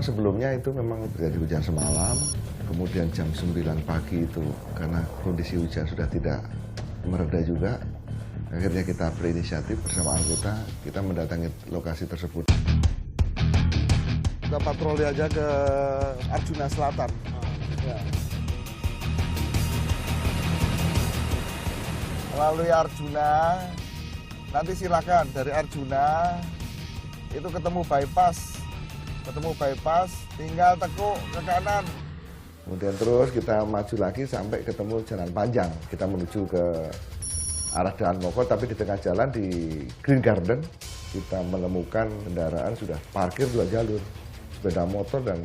sebelumnya itu memang terjadi hujan semalam, kemudian jam 9 pagi itu karena kondisi hujan sudah tidak mereda juga, akhirnya kita berinisiatif bersama anggota, kita mendatangi lokasi tersebut. Kita patroli aja ke Arjuna Selatan. Ya. Melalui Arjuna, nanti silakan dari Arjuna itu ketemu bypass, tinggal tekuk ke kanan. Kemudian terus kita maju lagi sampai ketemu jalan panjang, kita menuju ke arah Jalan Moko, tapi di tengah jalan di Green Garden kita menemukan kendaraan sudah parkir 2 jalur, sepeda motor, dan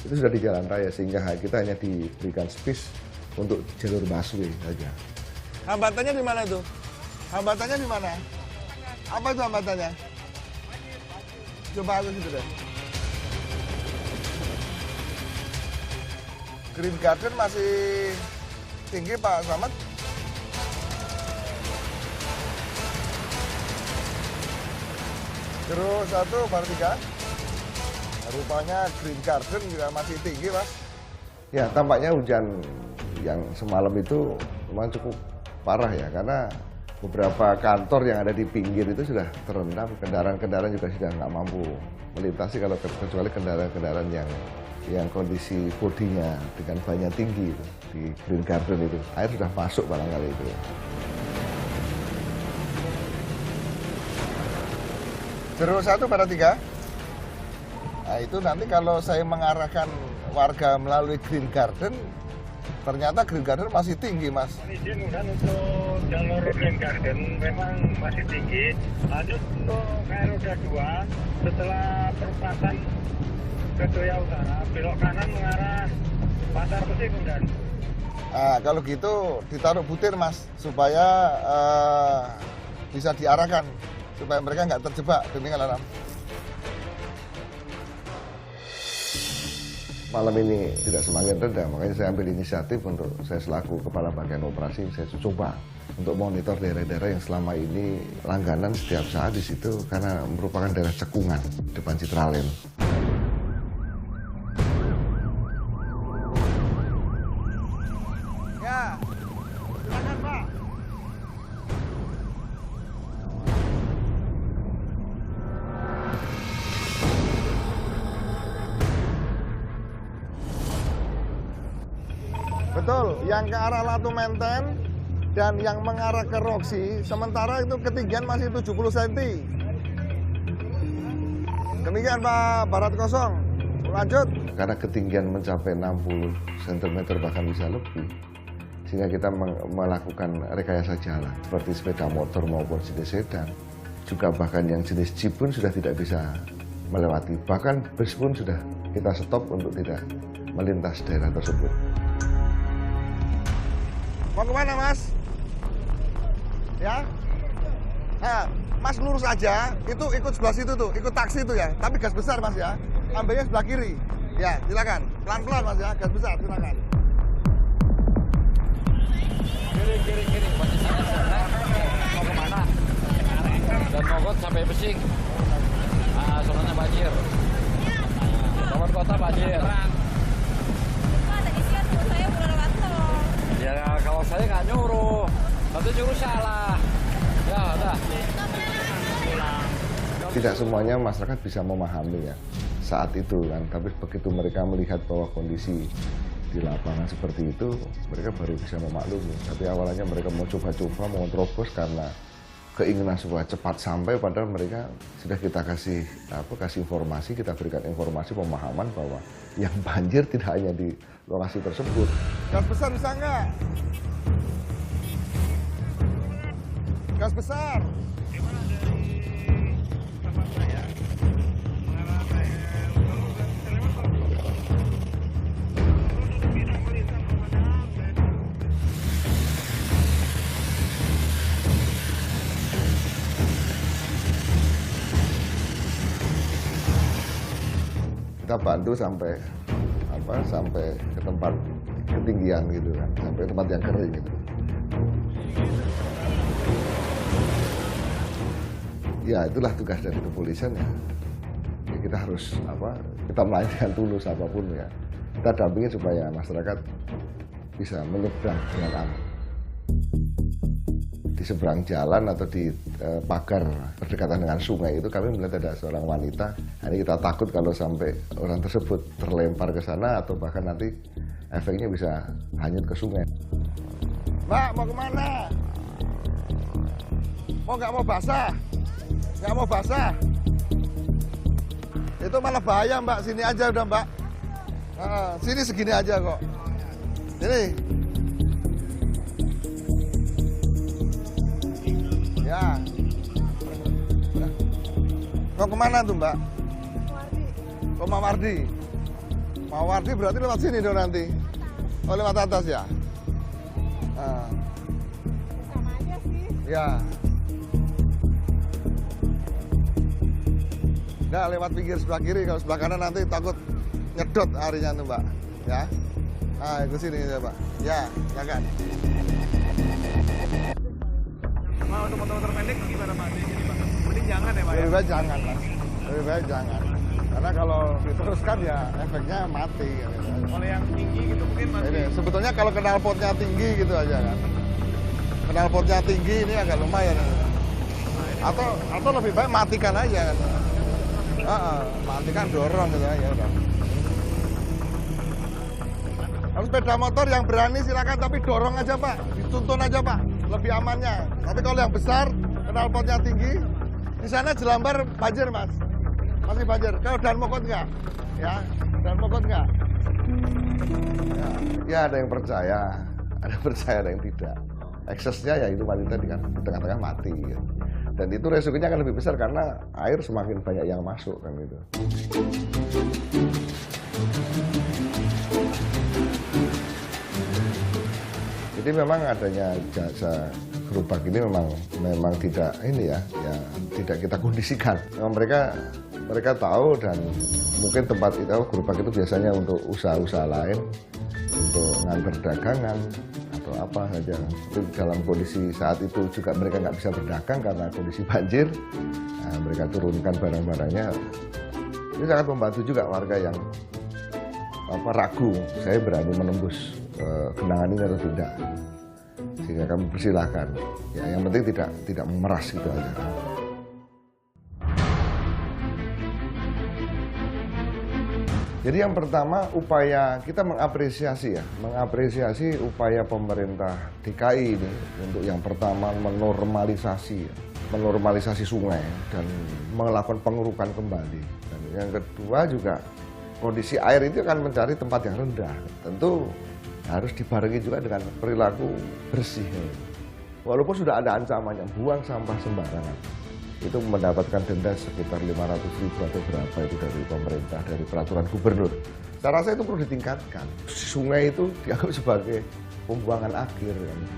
itu sudah di jalan raya, sehingga kita hanya diberikan space untuk jalur busway saja. Hambatannya di mana itu? Hambatannya di mana? Apa itu hambatannya? Coba aku gitu deh. Green Garden masih tinggi Pak Slamet. Terus 1, baru 3. Rupanya Green Garden juga masih tinggi, Mas. Ya, tampaknya hujan yang semalam itu memang cukup parah ya, karena beberapa kantor yang ada di pinggir itu sudah terendam, kendaraan-kendaraan juga sudah nggak mampu melintasi, kalau kecuali kendaraan-kendaraan yang kondisi bodinya dengan banyak tinggi itu, di Green Garden itu. Air sudah masuk barangkali itu. Jeruk 1 pada 3. Nah itu nanti kalau saya mengarahkan warga melalui Green Garden, ternyata Green Garden masih tinggi, Mas. Izin kan untuk jalur Green Garden memang masih tinggi. Lanjut untuk roda 2 setelah perempatan Kedoya Utara, belok kanan mengarah Pasar Besi kemudian. Nah kalau gitu ditaruh butir, Mas, supaya bisa diarahkan, supaya mereka nggak terjebak. Demikian alarm. Malam ini tidak semakin reda, makanya saya ambil inisiatif untuk saya selaku Kepala Bagian Operasi, saya coba untuk monitor daerah-daerah yang selama ini langganan setiap saat di situ, karena merupakan daerah cekungan depan Citraland. Ya, silakan Pak. Betul, yang ke arah Latu Menten dan yang mengarah ke Roxy, sementara itu ketinggian masih 70 cm. Demikian Pak Barat Kosong, lanjut. Karena ketinggian mencapai 60 cm bahkan bisa lebih, sehingga kita melakukan rekayasa jalan seperti sepeda motor maupun jenis sedan, juga bahkan yang jenis jeep pun sudah tidak bisa melewati, bahkan bus pun sudah kita stop untuk tidak melintas daerah tersebut. Mau kemana, Mas? Ya? Nah, Mas lurus aja, itu ikut sebelah situ tuh, ikut taksi itu ya, tapi gas besar Mas ya, ambilnya sebelah kiri. Ya, silakan, pelan-pelan Mas ya, gas besar, silakan. Kiri, posisinya sana, mau kemana? Dan Mogot sampai Besing. Nah, soalnya banjir. Nomor kota banjir. Ya kalau saya nggak nyuruh, nanti nyuruh salah. Ya udah. Tidak semuanya masyarakat bisa memahami ya saat itu kan, tapi begitu mereka melihat bahwa kondisi di lapangan seperti itu, mereka baru bisa memaklumi. Tapi awalnya mereka mau coba-coba, mau terobos karena keinginan supaya cepat sampai, padahal mereka sudah kita kasih informasi, kita berikan informasi pemahaman bahwa yang banjir tidak hanya di lokasi tersebut. Gas besar bisa nggak? Gas besar. Kita bantu sampai ke tempat ketinggian gitu kan, sampai tempat yang kering gitu. Ya itulah tugas dari kepolisian ya. kita harus kita melayani dengan tulus apapun ya. Kita dampingi supaya masyarakat bisa menyeberang dengan aman. Di seberang jalan atau di pagar berdekatan dengan sungai itu kami melihat ada seorang wanita. Ini kita takut kalau sampai orang tersebut terlempar ke sana atau bahkan nanti efeknya bisa hanyut ke sungai. Mbak, mau kemana? Nggak mau basah? Nggak mau basah? Itu malah bahaya, Mbak. Sini aja udah, Mbak. Sini segini aja kok. Ini. Ya. Mau kemana tuh, Mbak? Ke Mawardi. Mawardi berarti lewat sini dong nanti. Oh, lewat atas ya? Sama aja sih. Ya. Nggak, lewat pinggir sebelah kiri. Kalau sebelah kanan nanti takut nyedot harinya tuh, Mbak. Ya. Nah, ke sini ya, Pak. Ya, ya kan. Nah, untuk motor-motor pendek gimana Pak? Di sini Pak? Mending jangan ya Pak ya? Lebih baik jangan, Mas. Lebih baik jangan. Karena kalau diteruskan ya efeknya mati. Gitu. Kalau yang tinggi gitu mungkin masih... Ini, sebetulnya kalau knalpotnya tinggi gitu aja kan. Knalpotnya tinggi ini agak lumayan. Atau lebih baik matikan aja kan. Matikan dorong gitu aja udah. Kalau sepeda motor yang berani silakan, tapi dorong aja Pak, dituntun aja Pak, lebih amannya. Tapi kalau yang besar, knalpotnya tinggi, di sana Jelambar banjir Mas, masih banjir. Kalau dan mogot enggak, ya, dan mogot enggak. Ya ada yang percaya, ada yang tidak. Eksesnya ya itu wanita di tengah-tengah mati. Ya. Dan itu resikonya akan lebih besar karena air semakin banyak yang masuk kan gitu. Jadi memang adanya jasa gerobak ini memang tidak ini ya tidak kita kondisikan. Memang mereka tahu dan mungkin tempat itu gerobak itu biasanya untuk usaha-usaha lain, untuk ngantar dagangan atau apa saja. Tapi dalam kondisi saat itu juga mereka nggak bisa berdagang karena kondisi banjir. Nah, mereka turunkan barang-barangnya. Ini sangat membantu juga warga yang ragu, saya berani menembus genangan ini atau tidak, sehingga kami persilahkan. Ya, yang penting tidak memeras gitu aja. Jadi yang pertama upaya kita mengapresiasi upaya pemerintah DKI ini untuk yang pertama menormalisasi sungai dan melakukan pengurukan kembali. Dan yang kedua juga kondisi air itu akan mencari tempat yang rendah. Tentu harus dibarengi juga dengan perilaku bersih. Walaupun sudah ada ancamannya, buang sampah sembarangan. Itu mendapatkan denda sekitar 500.000 atau berapa itu dari pemerintah, dari peraturan gubernur. Saya rasa itu perlu ditingkatkan. Sungai itu dianggap sebagai pembuangan akhir.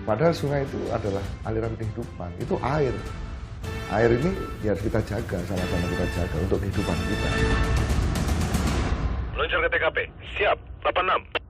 Padahal sungai itu adalah aliran kehidupan. Itu air. Air ini harus kita jaga, sama-sama kita jaga untuk kehidupan kita. Meluncur ke TKP. Siap, 86.